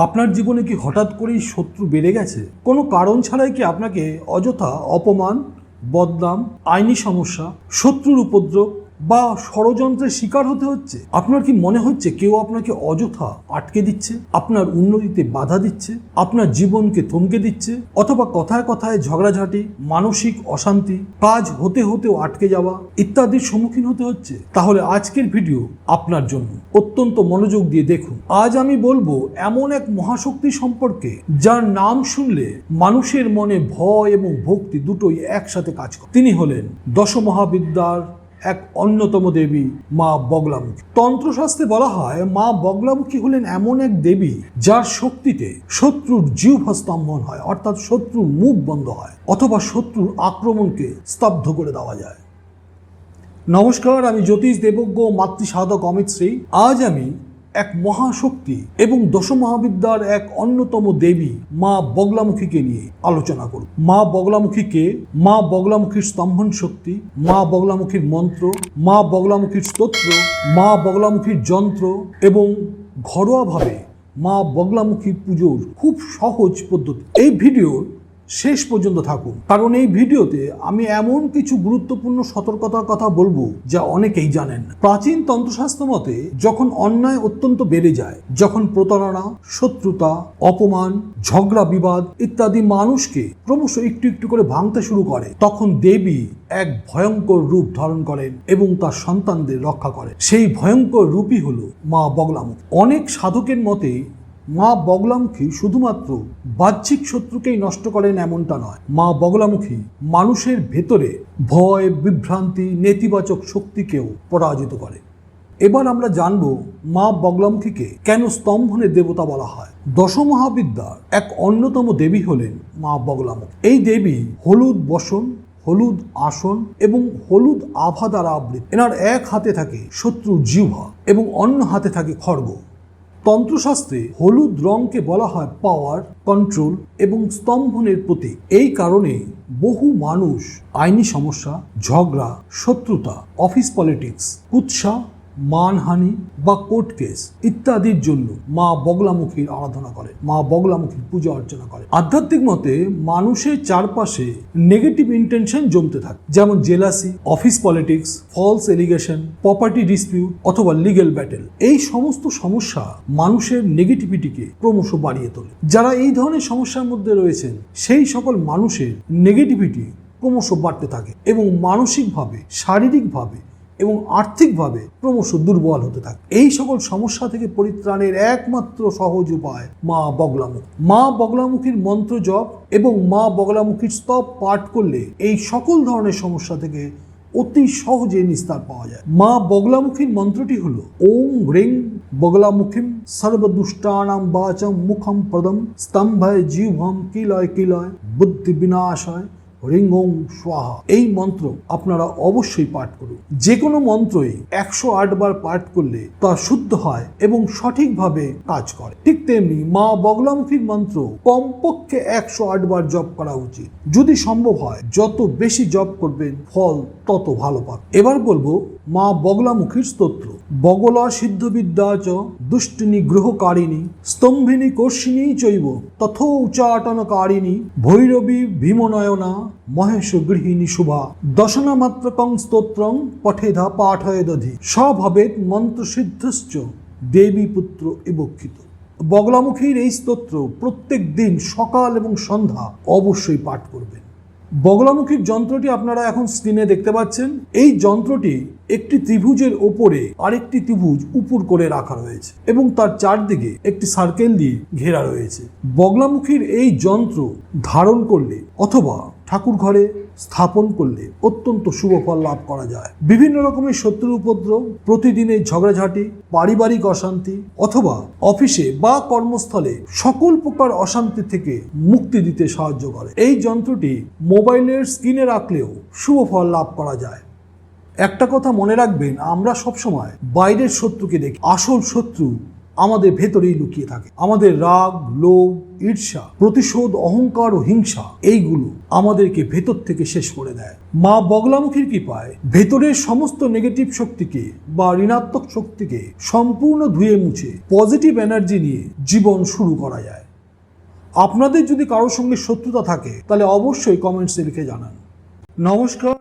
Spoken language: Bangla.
আপনার জীবনে কি হঠাৎ করেই শত্রু বেড়ে গেছে? কোনো কারণ ছাড়াই কি আপনাকে অযথা অপমান, বদনাম, আইনি সমস্যা, শত্রুর উপদ্রব বা ষড়যন্ত্রের শিকার হতে হচ্ছে? আপনার কি মনে হচ্ছে কেউ আপনাকে অযথা আটকে দিচ্ছে, আপনার উন্নতিতে বাধা দিচ্ছে, আপনার জীবনকে থমকে দিচ্ছে, অথবা কথায় কথায় ঝগড়াঝাটি, মানসিক অশান্তি, কাজ হতে হতেও আটকে যাওয়া ইত্যাদির সম্মুখীন হতে হচ্ছে? তাহলে আজকের ভিডিও আপনার জন্য। অত্যন্ত মনোযোগ দিয়ে দেখুন। আজ আমি বলবো এমন এক মহাশক্তি সম্পর্কে যার নাম শুনলে মানুষের মনে ভয় এবং ভক্তি দুটোই একসাথে কাজ করে। তিনি হলেন দশমহাবিদ্যার এক অন্যতম দেবী মা বগলামুখী। তন্ত্রশাস্ত্রে বলা হয় মা বগলামুখী হলেন এমন এক দেবী যার শক্তিতে শত্রুর জিহ্বা স্তম্ভন হয়, অর্থাৎ শত্রুর মুখ বন্ধ হয় অথবা শত্রুর আক্রমণকে স্তব্ধ করে দেওয়া যায়। নমস্কার, আমি জ্যোতিষ দেবজ্ঞ মাতৃ সাধক অমিত শ্রী। আজ আমি এক মহাশক্তি এবং দশমহাবিদ্যার এক অন্যতম দেবী মা বগলামুখীকে নিয়ে আলোচনা করব। মা বগলামুখীকে, মা বগলামুখীর স্তম্ভন শক্তি, মা বগলামুখীর মন্ত্র, মা বগলামুখীর স্তোত্র, মা বগলামুখীর যন্ত্র এবং ঘরোয়াভাবে মা বগলামুখী পুজোর খুব সহজ পদ্ধতি। এই ভিডিওর শেষ পর্যন্ত থাকুন, কারণ এই ভিডিওতে আমি এমন কিছু গুরুত্বপূর্ণ সতর্কতার কথা বলবো যা অনেকেই জানেন না। প্রাচীন তন্ত্রশাস্ত্র মতে যখন অন্যায় অত্যন্ত বেড়ে যায়, যখন প্রতারণা, শত্রুতা, অপমান, ঝগড়া বিবাদ ইত্যাদি মানুষকে ক্রমশ একটু একটু করে ভাঙতে শুরু করে, তখন দেবী এক ভয়ঙ্কর রূপ ধারণ করেন এবং তার সন্তানদের রক্ষা করেন। সেই ভয়ঙ্কর রূপই হলো মা বগলামুখী। অনেক সাধকের মতে মা বগলামুখী শুধুমাত্র বাহ্যিক শত্রুকেই নষ্ট করেন এমনটা নয়। মা বগলামুখী মানুষের ভেতরে ভয়, বিভ্রান্তি, নেতিবাচক শক্তিকেও পরাজিত করে। এবার আমরা জানব মা বগলামুখীকে কেন স্তম্ভনের দেবতা বলা হয়। দশমহাবিদ্যার এক অন্যতম দেবী হলেন মা বগলামুখী। এই দেবী হলুদ বসন, হলুদ আসন এবং হলুদ আভা দ্বারা আবৃত। এনার এক হাতে থাকে শত্রুর জিহ্বা এবং অন্য হাতে থাকে খড়গ। তন্ত্রশাস্ত্রে হলুদ রঙকে বলা হয় পাওয়ার, কন্ট্রোল এবং স্তম্ভনের প্রতীক। এই কারণে বহু মানুষ আইনি সমস্যা, ঝগড়া, শত্রুতা, অফিস পলিটিক্স, কুৎসা, মানহানি বা কোর্ট কেস ইত্যাদির জন্য মা বগলামুখীর আরাধনা করে, মা বগলামুখীর পূজা অর্চনা করে। আধ্যাত্মিক মতে মানুষের চারপাশে নেগেটিভ ইন্টেনশন জমতে থাকে, যেমন jealousy, office politics, false allegation, property dispute অথবা লিগ্যাল ব্যাটেল। এই সমস্ত সমস্যা মানুষের নেগেটিভিটিকে ক্রমশ বাড়িয়ে তোলে। যারা এই ধরনের সমস্যার মধ্যে রয়েছেন সেই সকল মানুষের নেগেটিভিটি ক্রমশ বাড়তে থাকে এবং মানসিকভাবে, শারীরিকভাবে এবং আর্থিকভাবে ক্রমশ দুর্বল হতে থাকে। এই সকল সমস্যা থেকে পরিত্রাণের একমাত্র সহজ উপায় মা বগলামুখী। মা বগলামুখীর মন্ত্র জপ এবং মা বগলামুখীর স্তব পাঠ করলে এই সকল ধরনের সমস্যা থেকে অতি সহজে নিস্তার পাওয়া যায়। মা বগলামুখীর মন্ত্রটি হলো ওম হ্রিং বগলামুখীম সর্বদুষ্টানাম বাচম মুখম পদম স্তম্ভয় জিহ্বম কিলয় কিলয় বুদ্ধি বিনাশায় হ্রিং ওম স্বাহা। এই মন্ত্র আপনারা অবশ্যই পাঠ করুন। যে কোনো মন্ত্রই 108 বার পাঠ করলে তা শুদ্ধ হয় এবং সঠিকভাবে কাজ করে। ঠিক তেমনি মা বগলামুখীর মন্ত্র কমপক্ষে 108 বার জপ করা উচিত। যদি সম্ভব হয় যত বেশি জপ করবেন ফল তত ভালো পাবেন। এবার বলবো মা বগলামুখীর স্তোত্র। বগলা সিদ্ধবিদ্যা চ দুষ্টিনী গ্রহকারিণী স্তম্ভিনী কর্ষিণী চৈব তথো উচ্চাটনকারিণী ভৈরবী ভীমনয়না মহেশ গৃহিণী শুভা দশনা মাত্রকং স্তোত্রং পঠেধা পাঠয়েদধি স্বভাবেত মন্ত্র সিদ্ধশ্চ দেবী পুত্র ইবক্ষিত। বগলামুখীর এই স্তোত্র প্রত্যেক দিন সকাল এবং সন্ধ্যা অবশ্যই পাঠ করবেন। বগলামুখীর যন্ত্রটি আপনারা এখন স্ক্রিনে দেখতে পাচ্ছেন। এই যন্ত্রটি একটি ত্রিভুজের ওপরে আরেকটি ত্রিভুজ উপর করে রাখা রয়েছে এবং তার চারদিকে একটি সার্কেল দিয়ে ঘেরা রয়েছে। বগলামুখীর এই যন্ত্র ধারণ করলে অথবা ঠাকুর ঘরে স্থাপন করলে অত্যন্ত শুভ ফল লাভ করা যায়। বিভিন্ন রকমের শত্রুর উপদ্রব, প্রতিদিনের ঝগড়াঝাটি, পারিবারিক অশান্তি অথবা অফিসে বা কর্মস্থলে সকল প্রকার অশান্তি থেকে মুক্তি দিতে সাহায্য করে। এই যন্ত্রটি মোবাইলের স্ক্রিনে রাখলেও শুভ ফল লাভ করা যায়। একটা কথা মনে রাখবেন, আমরা সবসময় বাইরের শত্রুকে দেখি, আসল শত্রু আমাদের ভেতরেই লুকিয়ে থাকে। আমাদের রাগ, লোভ, ঈর্ষা, প্রতিশোধ, অহংকার ও হিংসা এইগুলো আমাদেরকে ভেতর থেকে শেষ করে দেয়। মা বগলামুখীর কৃপায় ভেতরের সমস্ত নেগেটিভ শক্তিকে বা ঋণাত্মক শক্তিকে সম্পূর্ণ ধুয়ে মুছে পজিটিভ এনার্জি নিয়ে জীবন শুরু করা যায়। আপনাদের যদি কারোর সঙ্গে শত্রুতা থাকে তাহলে অবশ্যই কমেন্টসে লিখে জানান। নমস্কার,